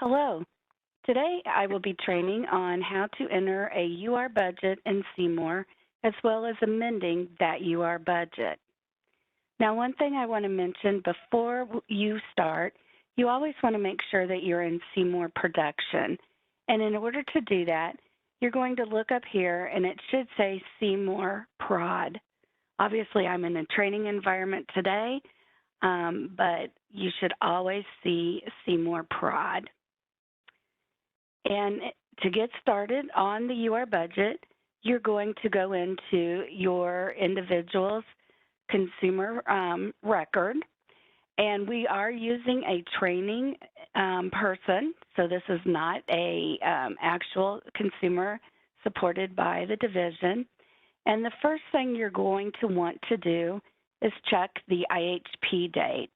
Hello. Today I will be training on how to enter a UR budget in Seymour, as well as amending that UR budget. Now, one thing I want to mention before you start, you always want to make sure that you're in Seymour production. And in order to do that, you're going to look up here and it should say Seymour Prod. Obviously, I'm in a training environment today, but you should always see Seymour Prod. And to get started on the UR budget, you're going to go into your individual's consumer record. And we are using a training person, so this is not a actual consumer supported by the division. And the first thing you're going to want to do is check the IHP date.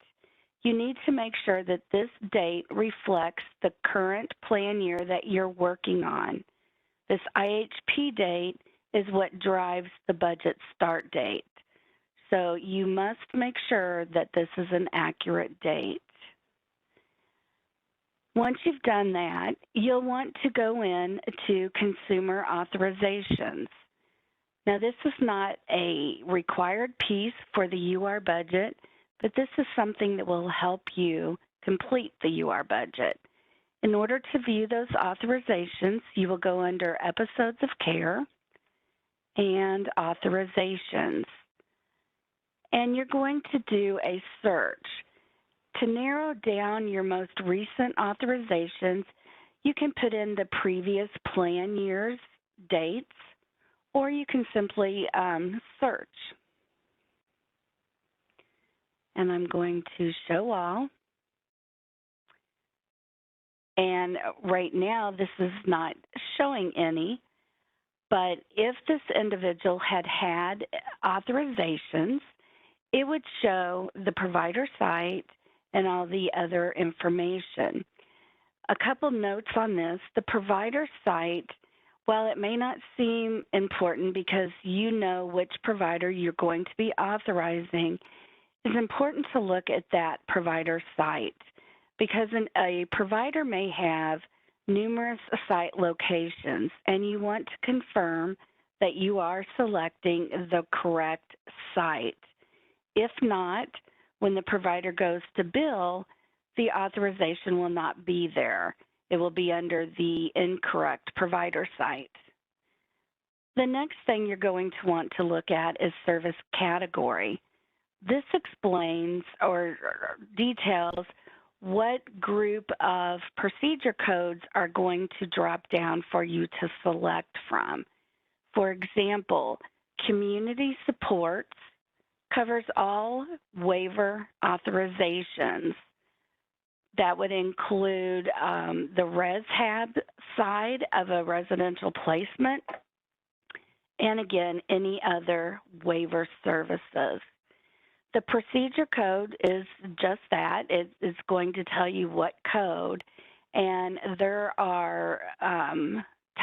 You need to make sure that this date reflects the current plan year that you're working on. This IHP date is what drives the budget start date. So you must make sure that this is an accurate date. Once you've done that, you'll want to go in to Consumer Authorizations. Now, this is not a required piece for the UR budget, but this is something that will help you complete the UR budget. In order to view those authorizations, you will go under Episodes of Care and Authorizations. And you're going to do a search. To narrow down your most recent authorizations, you can put in the previous plan year's dates, or you can simply search. And I'm going to show all. And right now, this is not showing any, but if this individual had had authorizations, it would show the provider site and all the other information. A couple notes on this. The provider site, while it may not seem important because you know which provider you're going to be authorizing, it's important to look at that provider site because a provider may have numerous site locations, and you want to confirm that you are selecting the correct site. If not, when the provider goes to bill, the authorization will not be there. It will be under the incorrect provider site. The next thing you're going to want to look at is service category. This explains or details what group of procedure codes are going to drop down for you to select from. For example, community supports covers all waiver authorizations. That would include the ResHab side of a residential placement, and again, any other waiver services. The procedure code is just that. It is going to tell you what code, and there are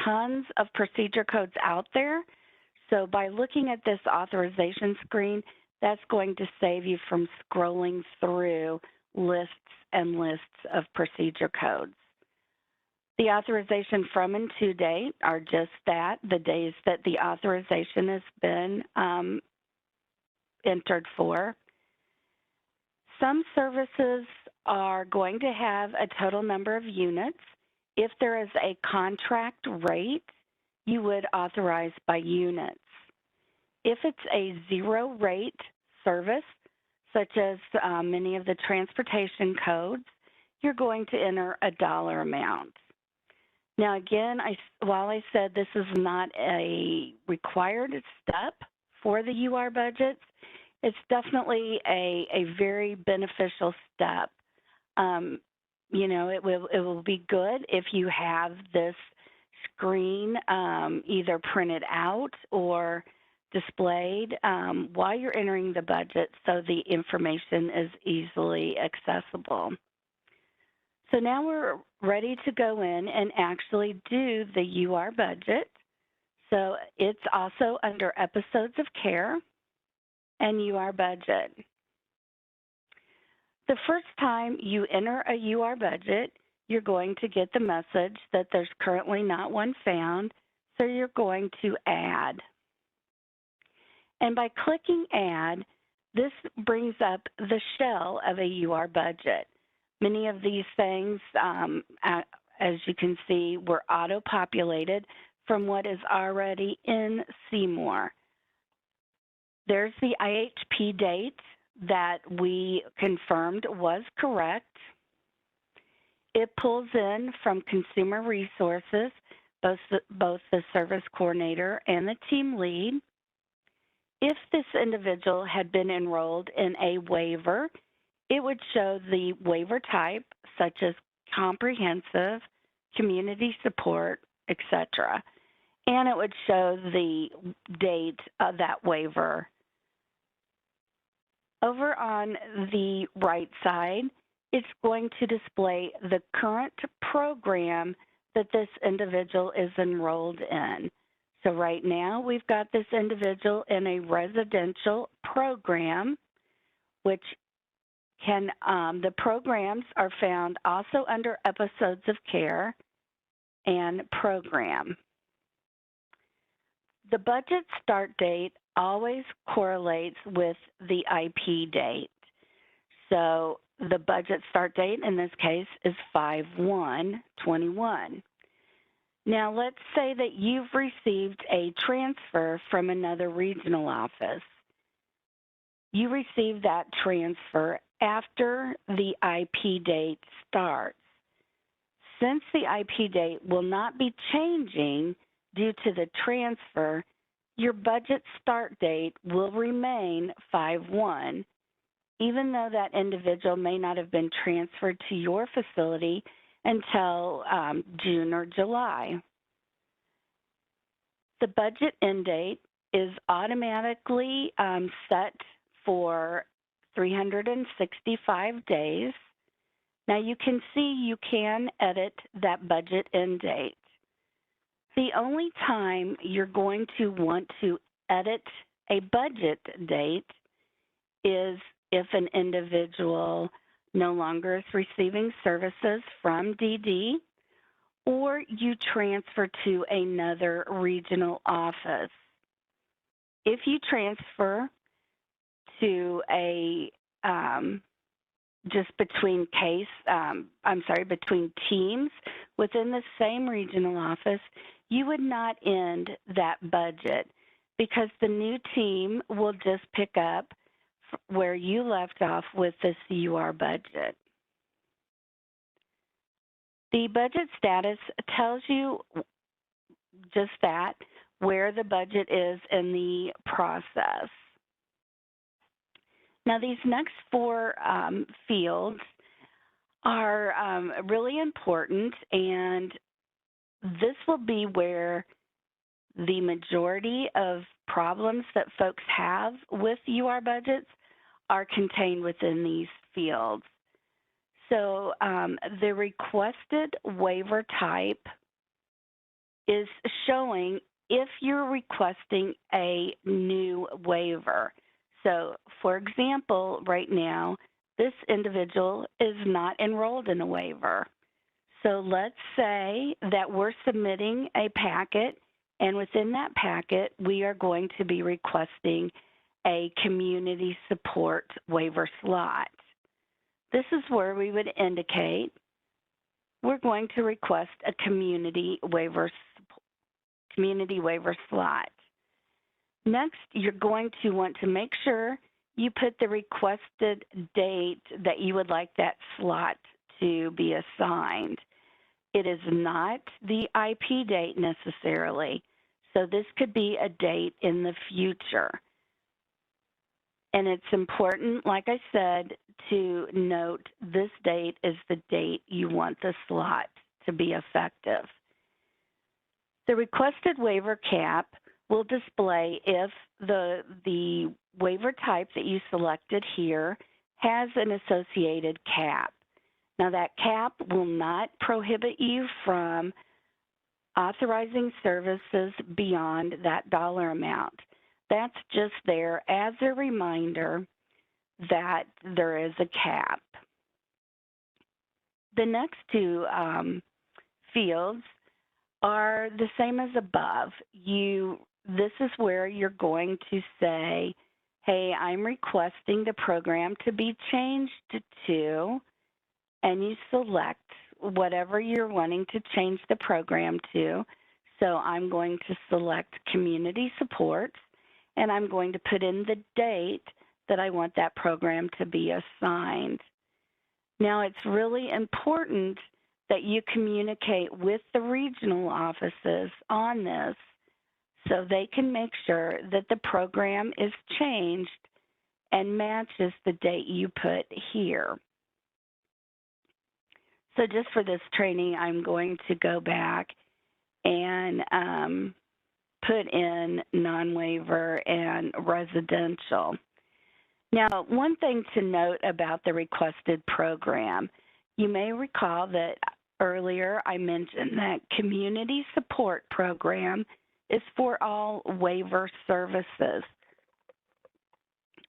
tons of procedure codes out there. So by looking at this authorization screen, that's going to save you from scrolling through lists and lists of procedure codes. The authorization from and to date are just that, the days that the authorization has been entered for. Some services are going to have a total number of units. If there is a contract rate, you would authorize by units. If it's a zero rate service, such as many of the transportation codes, you're going to enter a dollar amount. Now again, while I said this is not a required step for the UR budgets, it's definitely a very beneficial step. You know, it will be good if you have this screen either printed out or displayed while you're entering the budget so the information is easily accessible. So now we're ready to go in and actually do the UR budget. So it's also under Episodes of Care and UR budget. The first time you enter a UR budget, you're going to get the message that there's currently not one found, so you're going to add. And by clicking add, this brings up the shell of a UR budget. Many of these things, as you can see, were auto-populated from what is already in Seymour. There's the IHP date that we confirmed was correct. It pulls in from Consumer Resources, both the service coordinator and the team lead. If this individual had been enrolled in a waiver, it would show the waiver type, such as comprehensive, community support, etc. And it would show the date of that waiver. Over on the right side, it's going to display the current program that this individual is enrolled in. So right now, we've got this individual in a residential program, which can, the programs are found also under episodes of care and program. The budget start date always correlates with the IP date. So the budget start date in this case is 5/1/21. Now let's say that you've received a transfer from another regional office. You received that transfer after the IP date starts. Since the IP date will not be changing due to the transfer, your budget start date will remain 5/1, even though that individual may not have been transferred to your facility until June or July. The budget end date is automatically set for 365 days. Now you can see you can edit that budget end date. The only time you're going to want to edit a budget date is if an individual no longer is receiving services from DD, or you transfer to another regional office. If you transfer to a just between between teams within the same regional office, you would not end that budget because the new team will just pick up where you left off with the CUR budget. The budget status tells you just that, where the budget is in the process. Now, these next four fields are really important, and this will be where the majority of problems that folks have with UR budgets are contained within these fields. So the requested waiver type is showing if you're requesting a new waiver. So for example, right now, this individual is not enrolled in a waiver. So let's say that we're submitting a packet, and within that packet, we are going to be requesting a community support waiver slot. This is where we would indicate we're going to request a community waiver slot. Next, you're going to want to make sure you put the requested date that you would like that slot to be assigned. It is not the IP date necessarily, so this could be a date in the future. And it's important, like I said, to note this date is the date you want the slot to be effective. The requested waiver cap will display if the waiver type that you selected here has an associated cap. Now, that cap will not prohibit you from authorizing services beyond that dollar amount. That's just there as a reminder that there is a cap. The next two fields are the same as above. This is where you're going to say, hey, I'm requesting the program to be changed to, and you select whatever you're wanting to change the program to. So I'm going to select community supports, and I'm going to put in the date that I want that program to be assigned. Now, it's really important that you communicate with the regional offices on this so they can make sure that the program is changed and matches the date you put here. So just for this training, I'm going to go back and put in non-waiver and residential. Now, one thing to note about the requested program, you may recall that earlier I mentioned that community support program is for all waiver services.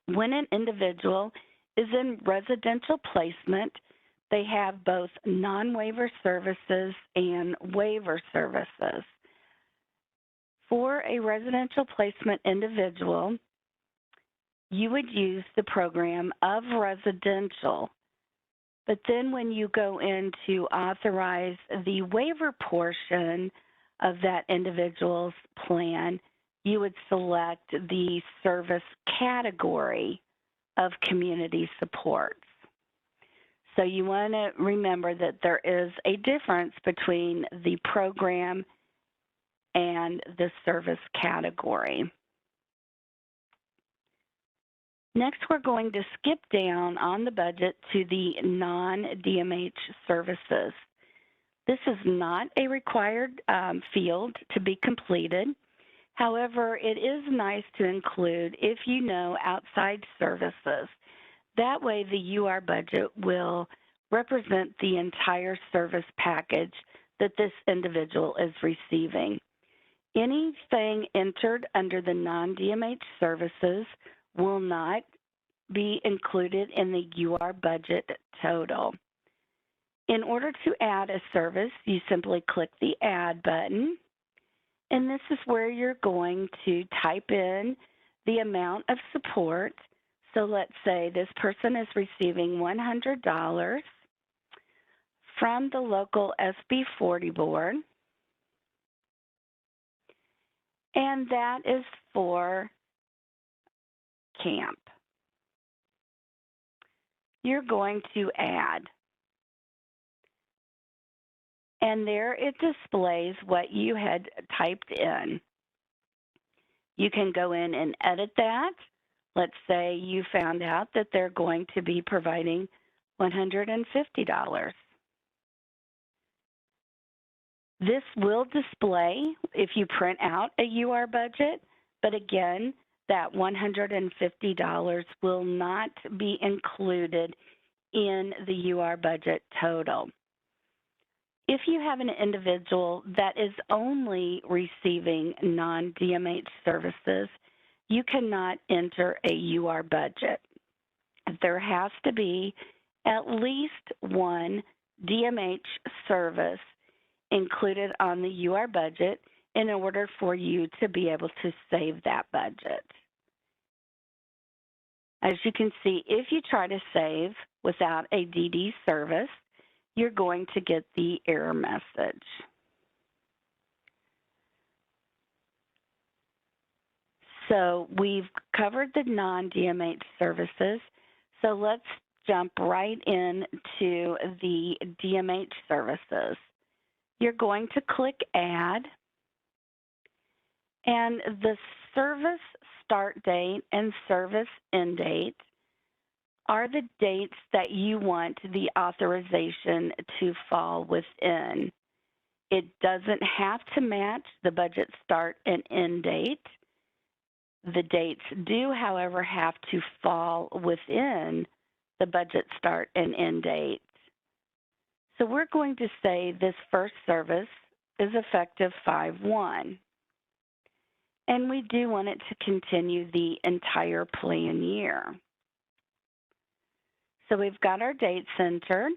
When an individual is in residential placement, they have both non-waiver services and waiver services. For a residential placement individual, you would use the program of residential. But then when you go in to authorize the waiver portion of that individual's plan, you would select the service category of community supports. So you want to remember that there is a difference between the program and the service category. Next, we're going to skip down on the budget to the non-DMH services. This is not a required field to be completed. However, it is nice to include if you know outside services. That way, the UR budget will represent the entire service package that this individual is receiving. Anything entered under the non-DMH services will not be included in the UR budget total. In order to add a service, you simply click the Add button, and this is where you're going to type in the amount of support. So let's say this person is receiving $100 from the local SB 40 board, and that is for camp. You're going to add. And there it displays what you had typed in. You can go in and edit that. Let's say you found out that they're going to be providing $150. This will display if you print out a UR budget, but again, that $150 will not be included in the UR budget total. If you have an individual that is only receiving non-DMH services, you cannot enter a UR budget. There has to be at least one DMH service included on the UR budget in order for you to be able to save that budget. As you can see, if you try to save without a DD service, you're going to get the error message. So we've covered the non-DMH services, so let's jump right into the DMH services. You're going to click Add, and the service start date and service end date are the dates that you want the authorization to fall within. It doesn't have to match the budget start and end date. The dates do, however, have to fall within the budget start and end date. So we're going to say this first service is effective 5/1. And we do want it to continue the entire plan year. So we've got our dates entered,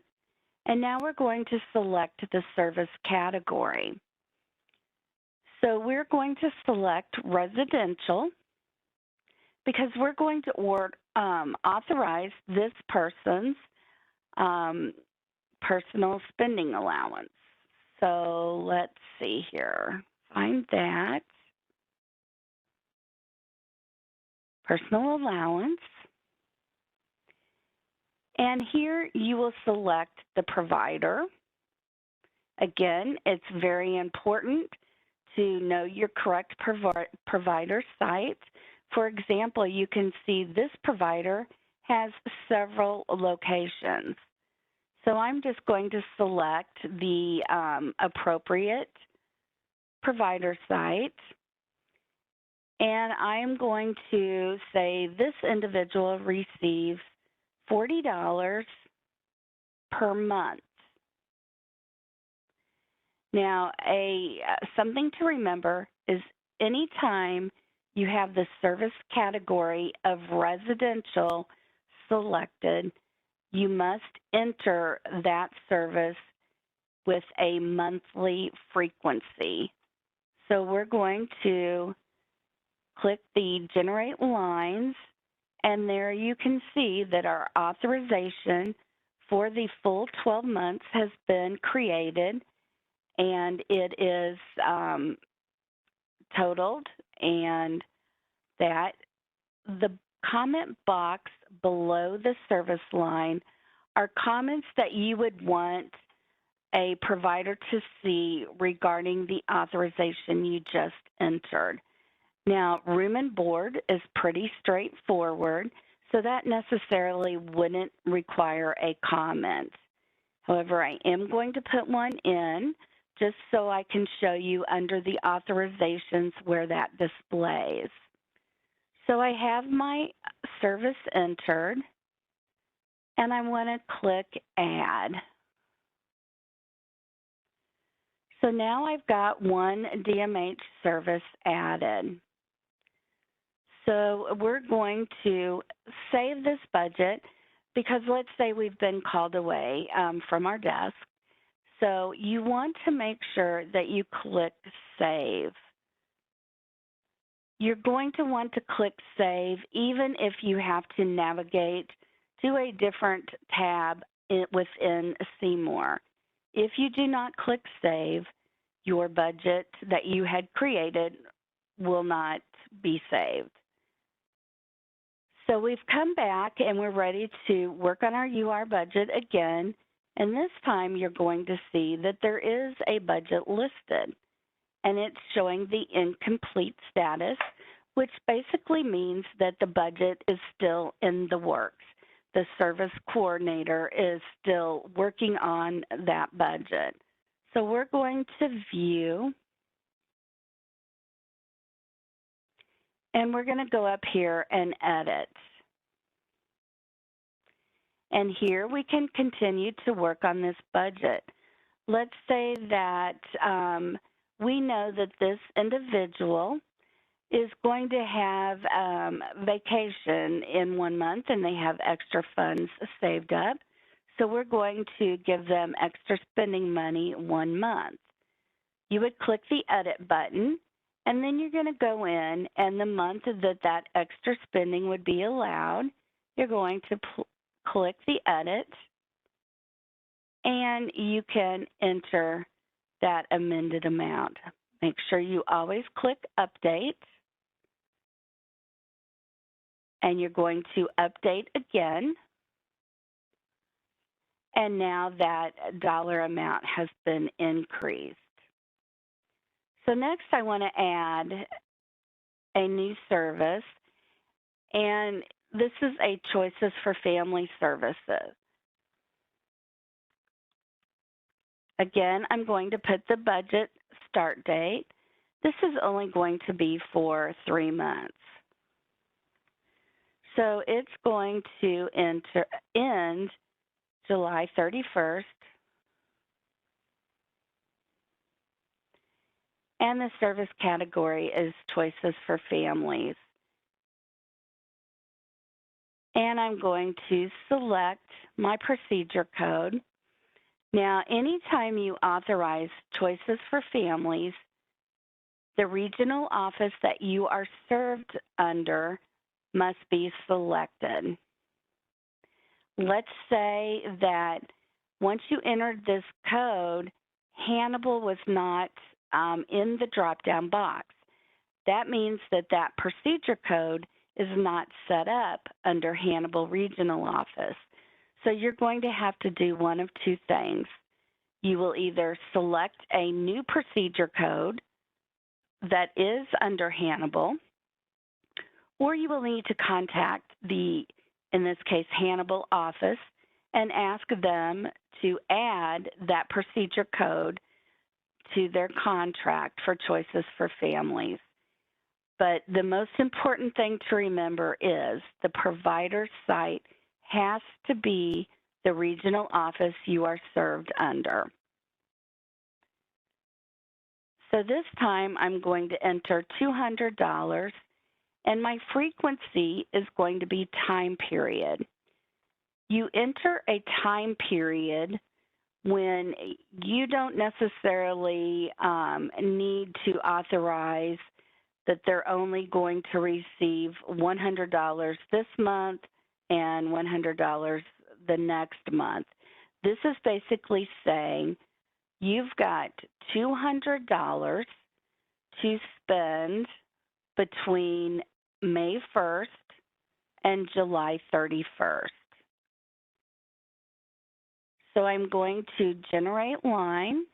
And now we're going to select the service category. So we're going to select residential because we're going to authorize this person's personal spending allowance. So let's see here. Find that. Personal allowance. And here you will select the provider. Again, it's very important to know your correct provider site. For example, you can see this provider has several locations. So I'm just going to select the appropriate provider site. And I am going to say this individual receives $40 per month. Now, something to remember is anytime you have the service category of residential selected, you must enter that service with a monthly frequency. So we're going to click the Generate Lines, and there you can see that our authorization for the full 12 months has been created, and it is totaled, and that the comment box below the service line are comments that you would want a provider to see regarding the authorization you just entered. Now, room and board is pretty straightforward, so that necessarily wouldn't require a comment. However, I am going to put one in just so I can show you under the authorizations where that displays. So I have my service entered, and I want to click Add. So now I've got one DMH service added. So we're going to save this budget because let's say we've been called away from our desk. So you want to make sure that you click Save. You're going to want to click Save even if you have to navigate to a different tab within Seymour. If you do not click Save, your budget that you had created will not be saved. So we've come back and we're ready to work on our UR budget again. And this time you're going to see that there is a budget listed, and it's showing the incomplete status, which basically means that the budget is still in the works. The service coordinator is still working on that budget. So we're going to View, and we're going to go up here and Edit. And here we can continue to work on this budget. Let's say that we know that this individual is going to have vacation in 1 month and they have extra funds saved up. So we're going to give them extra spending money 1 month. You would click the Edit button, and then you're going to go in, and the month that extra spending would be allowed, you're going to click the Edit, and you can enter that amended amount. Make sure you always click Update, and you're going to update again. And now that dollar amount has been increased. So next I want to add a new service, and this is a Choices for Family Services. Again, I'm going to put the budget start date. This is only going to be for 3 months. So it's going to end July 31st, and the service category is Choices for Families. And I'm going to select my procedure code, Now, anytime you authorize choices for families, the regional office that you are served under must be selected. Let's say that once you entered this code, Hannibal was not in the drop-down box. That means that that procedure code is not set up under Hannibal Regional Office. So you're going to have to do one of two things. You will either select a new procedure code that is under Hannibal, or you will need to contact the, in this case, Hannibal office and ask them to add that procedure code to their contract for choices for families. But the most important thing to remember is the provider site has to be the regional office you are served under. So this time I'm going to enter $200, and my frequency is going to be time period. You enter a time period when you don't necessarily need to authorize that they're only going to receive $100 this month and $100 the next month. This is basically saying you've got $200 to spend between May 1st and July 31st. So I'm going to generate line,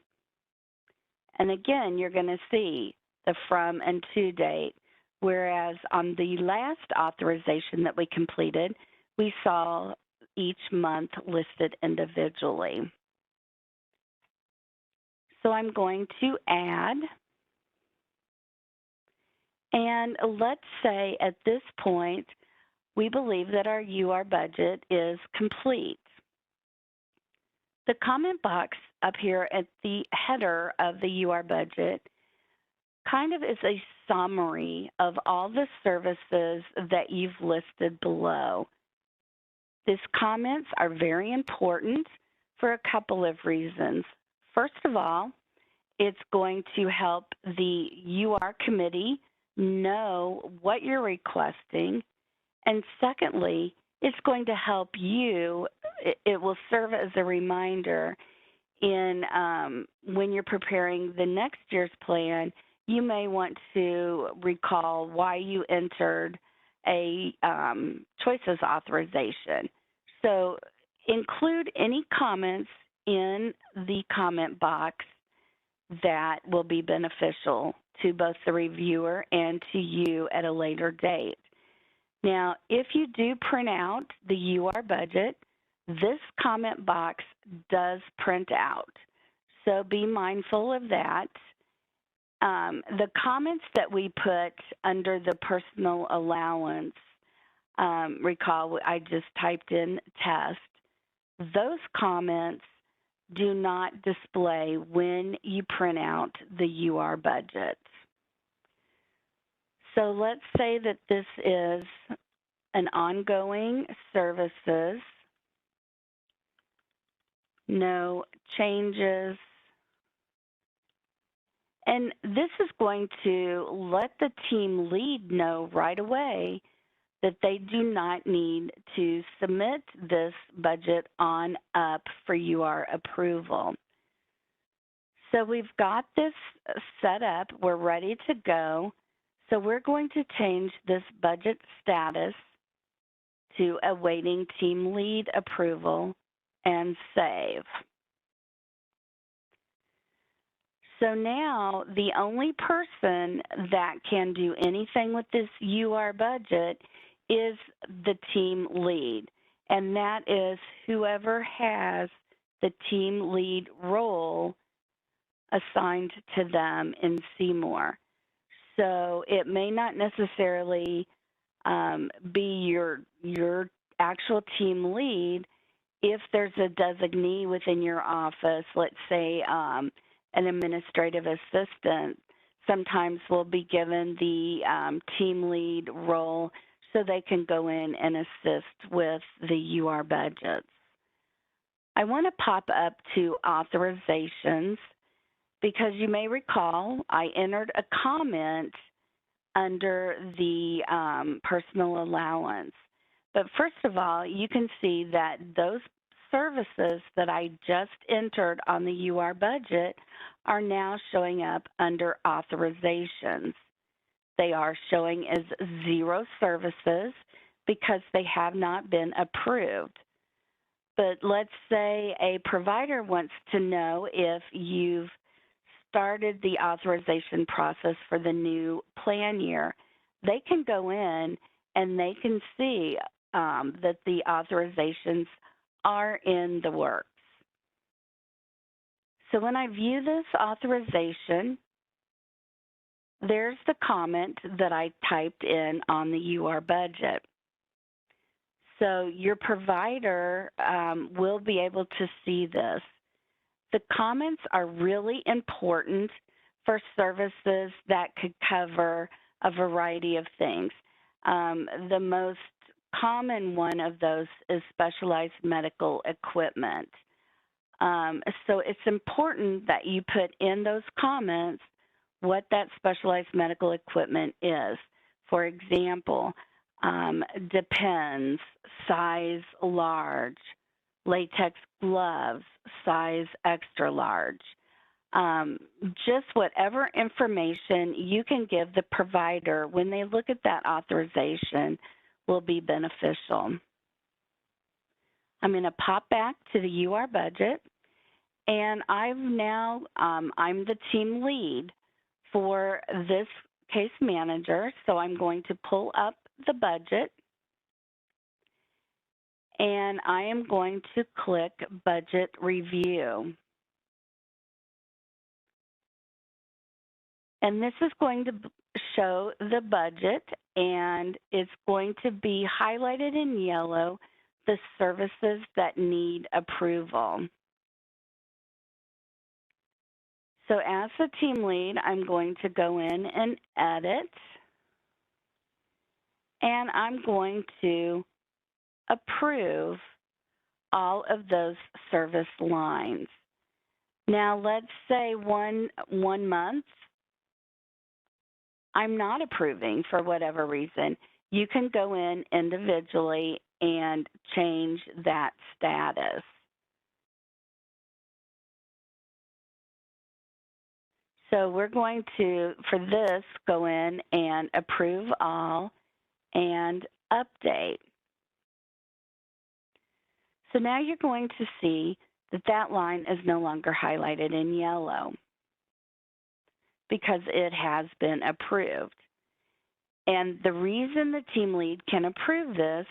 and again, you're going to see the from and to date, whereas on the last authorization that we completed, we saw each month listed individually. So I'm going to add, and let's say at this point, we believe that our UR budget is complete. The comment box up here at the header of the UR budget kind of is a summary of all the services that you've listed below. These comments are very important for a couple of reasons. First of all, it's going to help the UR committee know what you're requesting. And secondly, it's going to help you, it will serve as a reminder in when you're preparing the next year's plan, you may want to recall why you entered a choices authorization. So include any comments in the comment box that will be beneficial to both the reviewer and to you at a later date. Now, if you do print out the UR budget, this comment box does print out. So be mindful of that. The comments that we put under the personal allowance, recall I just typed in test, those comments do not display when you print out the UR budget. So let's say that this is an ongoing services, no changes. And this is going to let the team lead know right away that they do not need to submit this budget on up for UR approval. So we've got this set up, we're ready to go. So we're going to change this budget status to awaiting team lead approval and save. So now the only person that can do anything with this UR budget is the team lead, and that is whoever has the team lead role assigned to them in Seymour. So it may not necessarily be your actual team lead. If there's a designee within your office, let's say an administrative assistant, sometimes will be given the team lead role so they can go in and assist with the UR budgets. I want to pop up to authorizations because you may recall I entered a comment under the personal allowance. But first of all, you can see that those services that I just entered on the UR budget are now showing up under authorizations. They are showing as 0 services because they have not been approved. But let's say a provider wants to know if you've started the authorization process for the new plan year. They can go in and they can see that the authorizations are in the works. So when I view this authorization, there's the comment that I typed in on the UR budget. So your provider will be able to see this. The comments are really important for services that could cover a variety of things. The most common one of those is specialized medical equipment. So it's important that you put in those comments what that specialized medical equipment is. For example, depends, size large, latex gloves, size extra large. Just whatever information you can give the provider when they look at that authorization will be beneficial. I'm going to pop back to the UR budget, and I'm the team lead for this case manager, so I'm going to pull up the budget, and I am going to click Budget Review. And this is going to show the budget, and it's going to be highlighted in yellow the services that need approval. So as the team lead, I'm going to go in and edit, and I'm going to approve all of those service lines. Now, let's say one month, I'm not approving for whatever reason. You can go in individually and change that status. So we're going to, for this, go in and approve all and update. So now you're going to see that that line is no longer highlighted in yellow because it has been approved. And the reason the team lead can approve this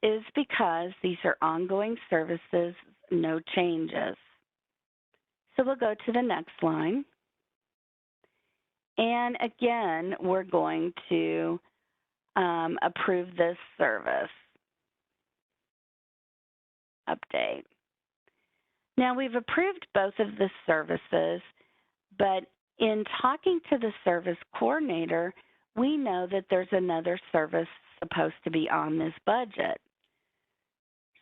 is because these are ongoing services, no changes. So we'll go to the next line. And again, we're going to approve this service. Update. Now we've approved both of the services, but in talking to the service coordinator, we know that there's another service supposed to be on this budget.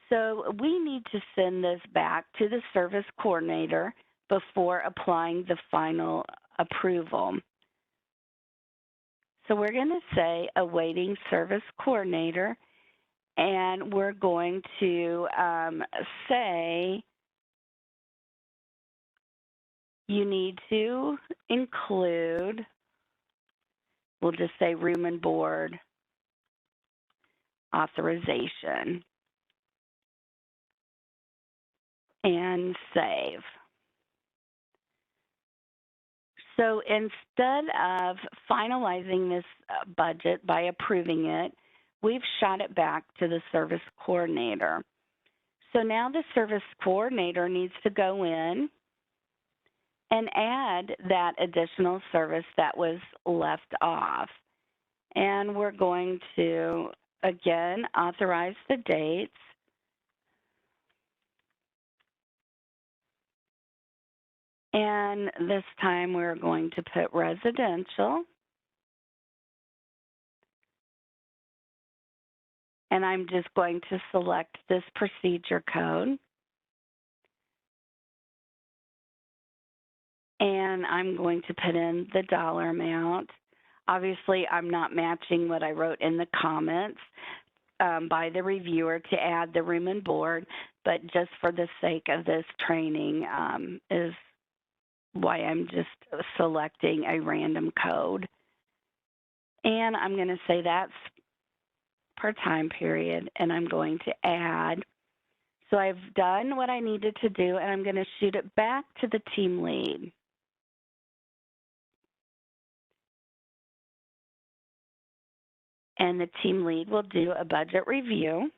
So we need to send this back to the service coordinator before applying the final approval. So we're going to say awaiting service coordinator, and we're going to say you need to include, we'll just say room and board authorization, and save. So instead of finalizing this budget by approving it, we've shot it back to the service coordinator. So now the service coordinator needs to go in and add that additional service that was left off. And we're going to, again, authorize the dates. And this time we're going to put residential. And I'm just going to select this procedure code. and I'm going to put in the dollar amount. Obviously, I'm not matching what I wrote in the comments by the reviewer to add the room and board, but just for the sake of this training is why I'm just selecting a random code. And I'm going to say that's per time period, and I'm going to add. So I've done what I needed to do, and I'm going to shoot it back to the team lead. And the team lead will do a budget review.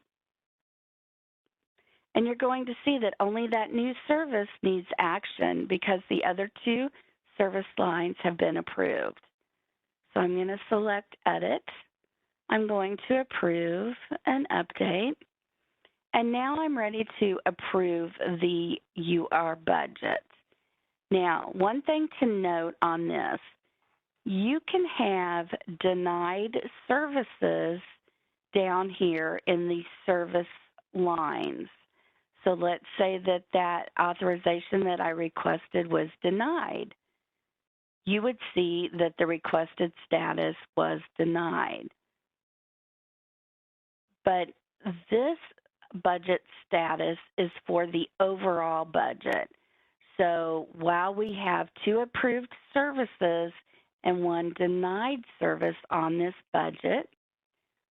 And you're going to see that only that new service needs action because the other two service lines have been approved. So I'm going to select Edit. I'm going to approve and update. And now I'm ready to approve the UR budget. Now, one thing to note on this, you can have denied services down here in the service lines. So let's say that that authorization that I requested was denied. You would see that the requested status was denied. But this budget status is for the overall budget. So while we have 2 approved services and 1 denied service on this budget,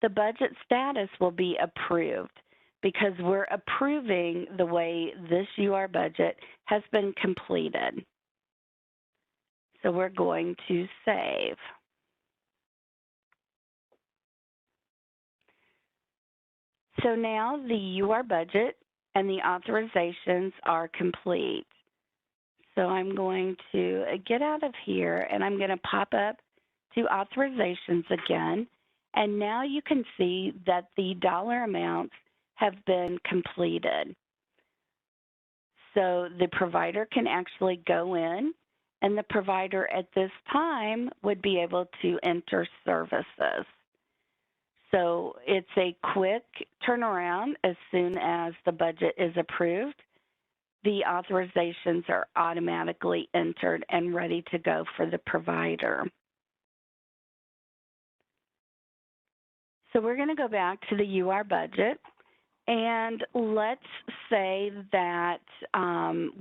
the budget status will be approved because we're approving the way this UR budget has been completed. So we're going to save. So now the UR budget and the authorizations are complete. So I'm going to get out of here and I'm going to pop up to authorizations again. And now you can see that the dollar amounts have been completed. So the provider can actually go in, and the provider at this time would be able to enter services. So it's a quick turnaround. As soon as the budget is approved, the authorizations are automatically entered and ready to go for the provider. So we're going to go back to the UR budget, and let's say that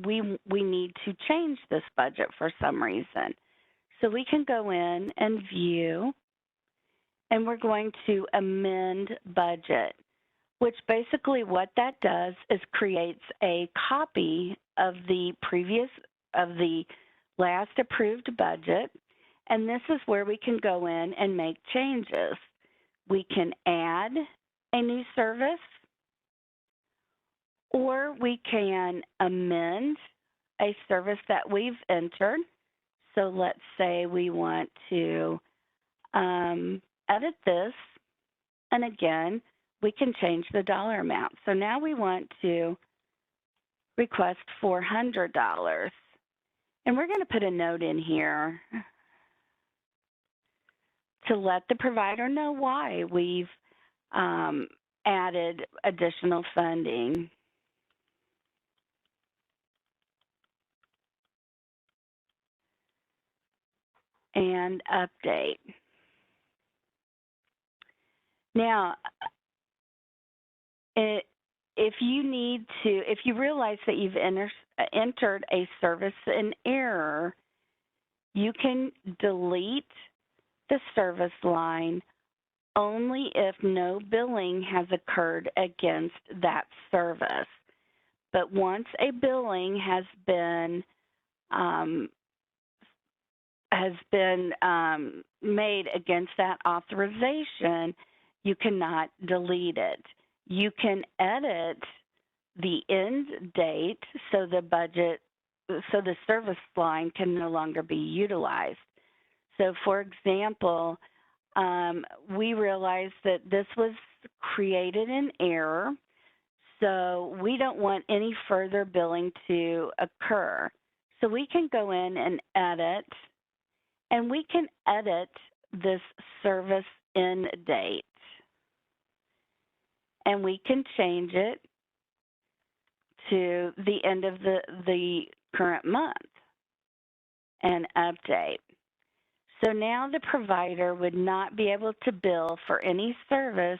we need to change this budget for some reason. So we can go in and view, and we're going to amend budget, which basically what that does is creates a copy of the last approved budget, and this is where we can go in and make changes. We can add a new service, or we can amend a service that we've entered. So let's say we want to edit this, and again, we can change the dollar amount. So now we want to request $400. And we're going to put a note in here to let the provider know why we've added additional funding. And update. Now, if you realize that you've entered a service in error, you can delete the service line only if no billing has occurred against that service. But once a billing has been made against that authorization, you cannot delete it. You can edit the end date so the service line can no longer be utilized. So for example, we realized that this was created in error, so we don't want any further billing to occur. So we can go in and edit, and we can edit this service end date. And we can change it to the end of the current month. and update. So now the provider would not be able to bill for any service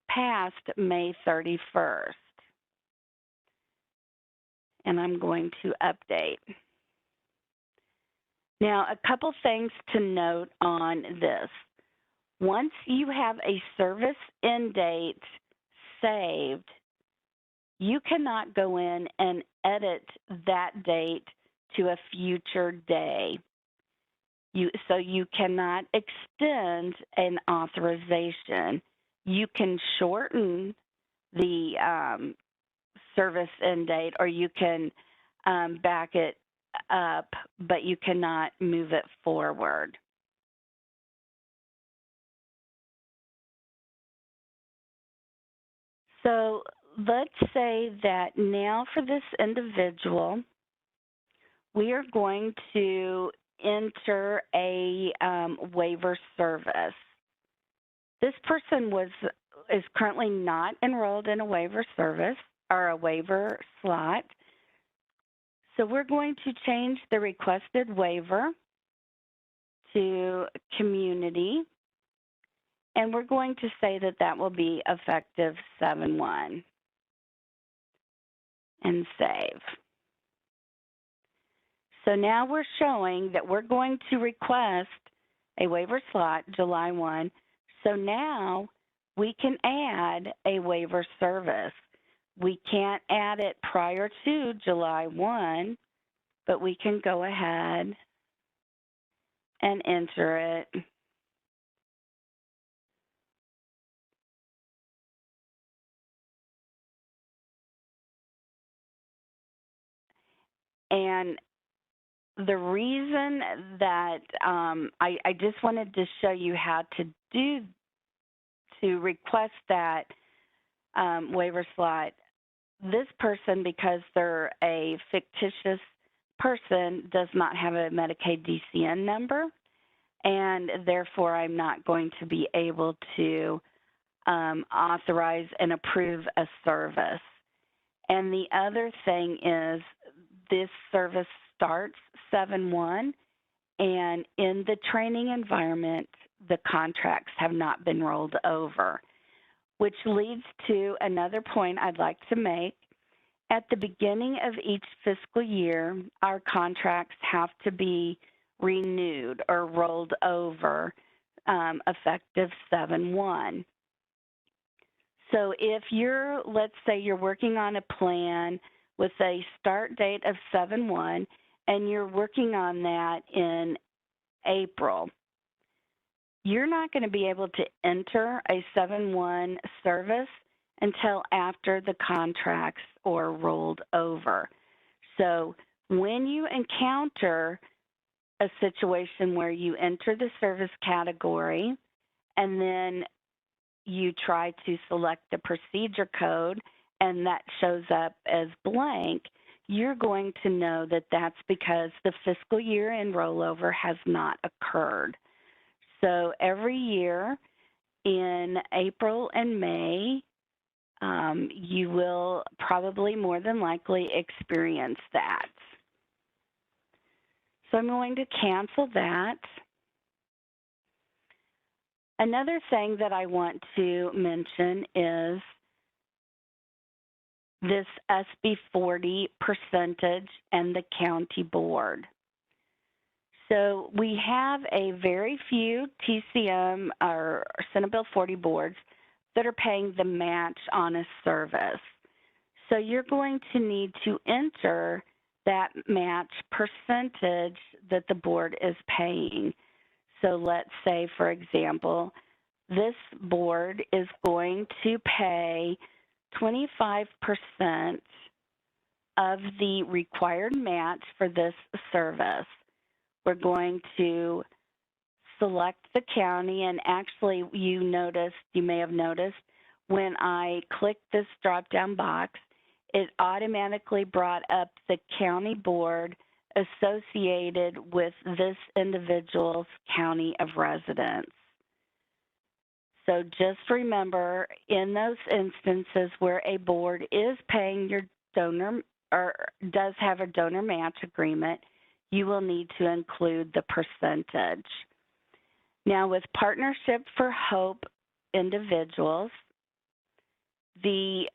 past May 31st. And I'm going to update. Now, a couple things to note on this. Once you have a service end date saved, you cannot go in and edit that date to a future day. So you cannot extend an authorization. You can shorten the service end date, or you can back it up, but you cannot move it forward. So let's say that now for this individual, we are going to enter a waiver service. This person is currently not enrolled in a waiver service or a waiver slot. So we're going to change the requested waiver to community, and we're going to say that that will be effective 7/1 and save. So now we're showing that we're going to request a waiver slot July 1. So now we can add a waiver service. We can't add it prior to July 1, but we can go ahead and enter it. And the reason that I just wanted to show you how to request that waiver slot. This person, because they're a fictitious person, does not have a Medicaid DCN number, and therefore I'm not going to be able to authorize and approve a service. And the other thing is this service starts 7/1, and in the training environment, the contracts have not been rolled over, which leads to another point I'd like to make. At the beginning of each fiscal year, our contracts have to be renewed or rolled over effective 7/1. So if let's say you're working on a plan with a start date of 7/1 and you're working on that in April, you're not going to be able to enter a 7/1 service until after the contracts are rolled over. So when you encounter a situation where you enter the service category and then you try to select the procedure code and that shows up as blank, you're going to know that that's because the fiscal year end rollover has not occurred. So every year in April and May, you will probably more than likely experience that. So I'm going to cancel that. Another thing that I want to mention is this SB 40 percentage and the county board. So we have a very few TCM or Senate Bill 40 boards that are paying the match on a service. So you're going to need to enter that match percentage that the board is paying. So let's say, for example, this board is going to pay 25% of the required match for this service. We're going to select the county, and actually you may have noticed when I clicked this drop-down box, it automatically brought up the county board associated with this individual's county of residence. So just remember, in those instances where a board is paying your donor or does have a donor match agreement, you will need to include the percentage. Now, with Partnership for Hope individuals, the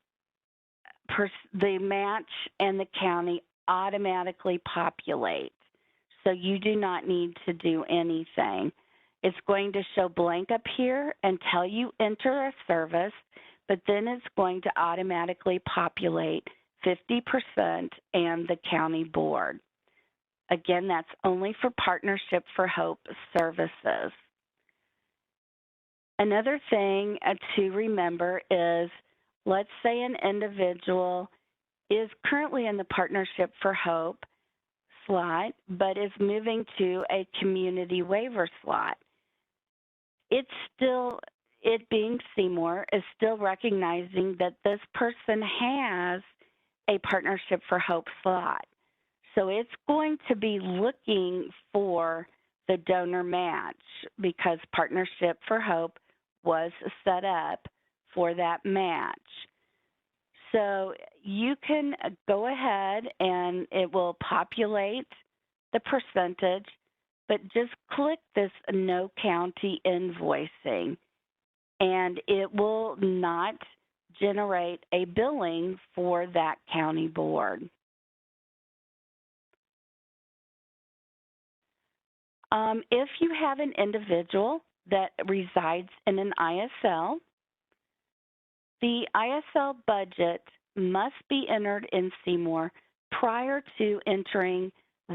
match and the county automatically populate. So you do not need to do anything. It's going to show blank up here and tell you enter a service, but then it's going to automatically populate 50% and the county board. Again, that's only for Partnership for Hope services. Another thing to remember is, let's say an individual is currently in the Partnership for Hope slot, but is moving to a community waiver slot. It being Seymour, is still recognizing that this person has a Partnership for Hope slot. So it's going to be looking for the donor match because Partnership for Hope was set up for that match. So you can go ahead and it will populate the percentage, but just click this No County Invoicing, and it will not generate a billing for that county board. If you have an individual that resides in an ISL, the ISL budget must be entered in Seymour prior to entering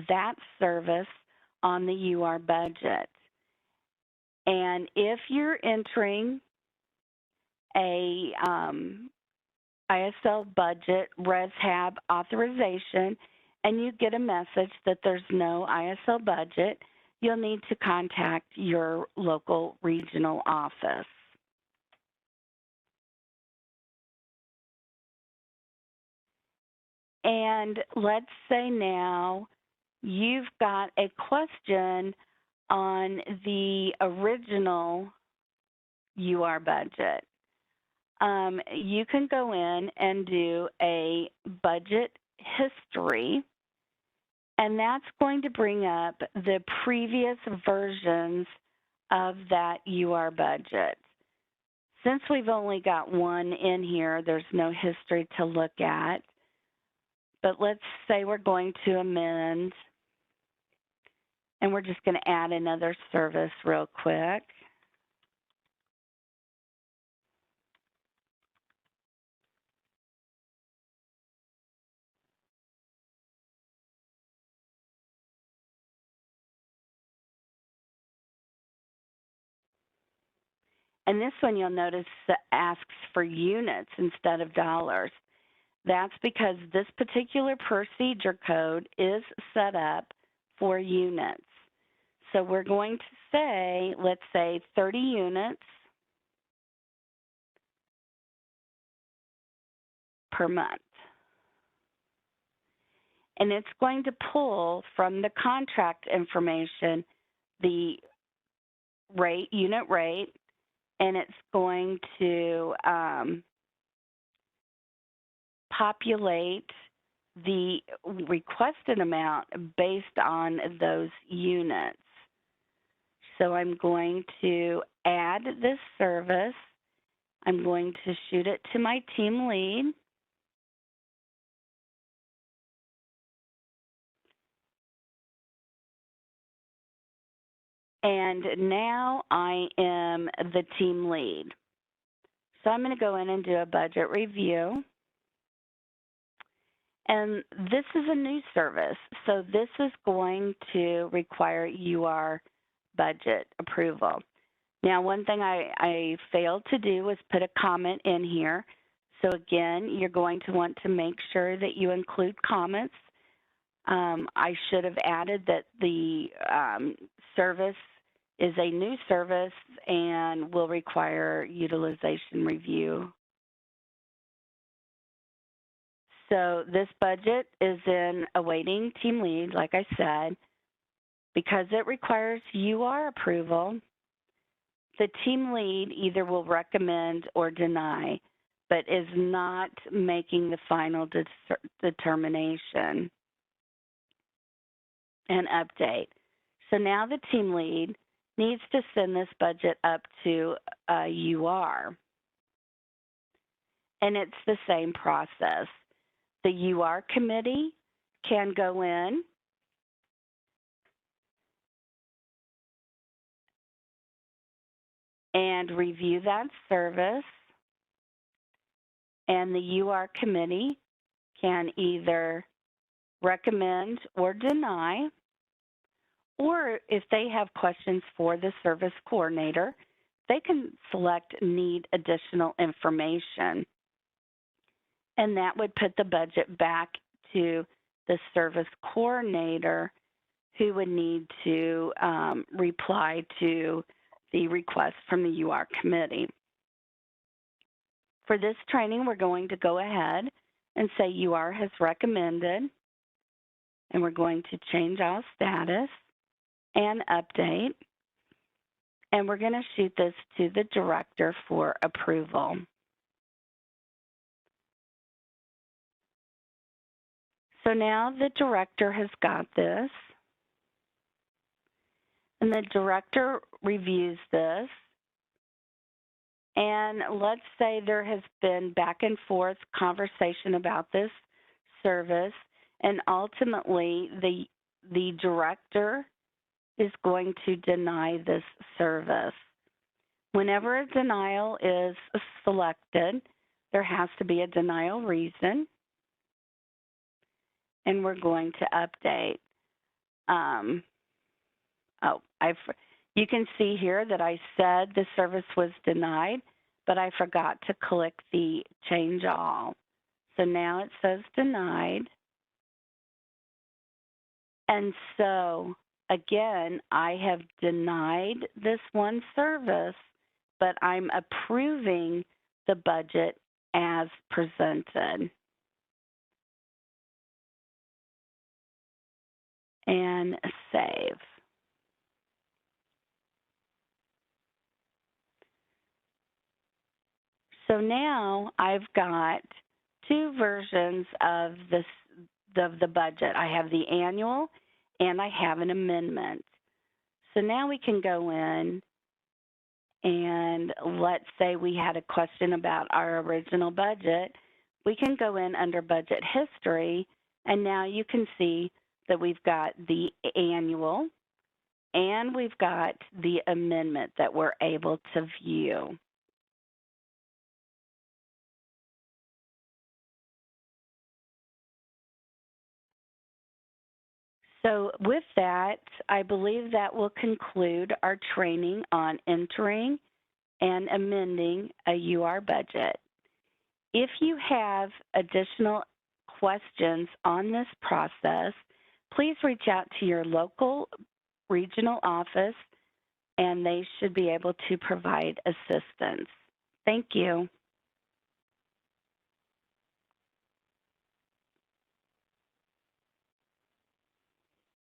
that service on the UR budget. And if you're entering a ISL budget ResHab authorization and you get a message that there's no ISL budget, you'll need to contact your local regional office. And let's say now you've got a question on the original UR budget. You can go in and do a budget history, and that's going to bring up the previous versions of that UR budget. Since we've only got one in here, there's no history to look at. But let's say we're going to amend, and we're just going to add another service real quick. And this one you'll notice asks for units instead of dollars. That's because this particular procedure code is set up for units. So we're going to say, let's say 30 units per month. And it's going to pull from the contract information the rate, unit rate, and it's going to populate the requested amount based on those units. So I'm going to add this service. I'm going to shoot it to my team lead. And now I am the team lead. So I'm going to go in and do a budget review. And this is a new service, so this is going to require UR budget approval. Now, one thing I failed to do was put a comment in here. So again, you're going to want to make sure that you include comments. I should have added that the service is a new service and will require utilization review. So this budget is in awaiting team lead, like I said. Because it requires UR approval, the team lead either will recommend or deny, but is not making the final determination. and update. So now the team lead needs to send this budget up to UR. And it's the same process. The UR committee can go in and review that service, and the UR committee can either recommend or deny, or if they have questions for the service coordinator, they can select need additional information. And that would put the budget back to the service coordinator, who would need to reply to the request from the UR committee. For this training, we're going to go ahead and say UR has recommended, and we're going to change all status and update, and we're going to shoot this to the director for approval. So now the director has got this, and the director reviews this, and let's say there has been back and forth conversation about this service, and ultimately the director is going to deny this service. Whenever a denial is selected, there has to be a denial reason, and we're going to update. You can see here that I said the service was denied, but I forgot to click the change all. So now it says denied. And so, again, I have denied this one service, but I'm approving the budget as presented. And save. So now I've got two versions of the budget. I have the annual and I have an amendment. So now we can go in, and let's say we had a question about our original budget. We can go in under budget history, and now you can see that we've got the annual and we've got the amendment that we're able to view. So with that, I believe that will conclude our training on entering and amending a UR budget. If you have additional questions on this process, please reach out to your local regional office, and they should be able to provide assistance. Thank you.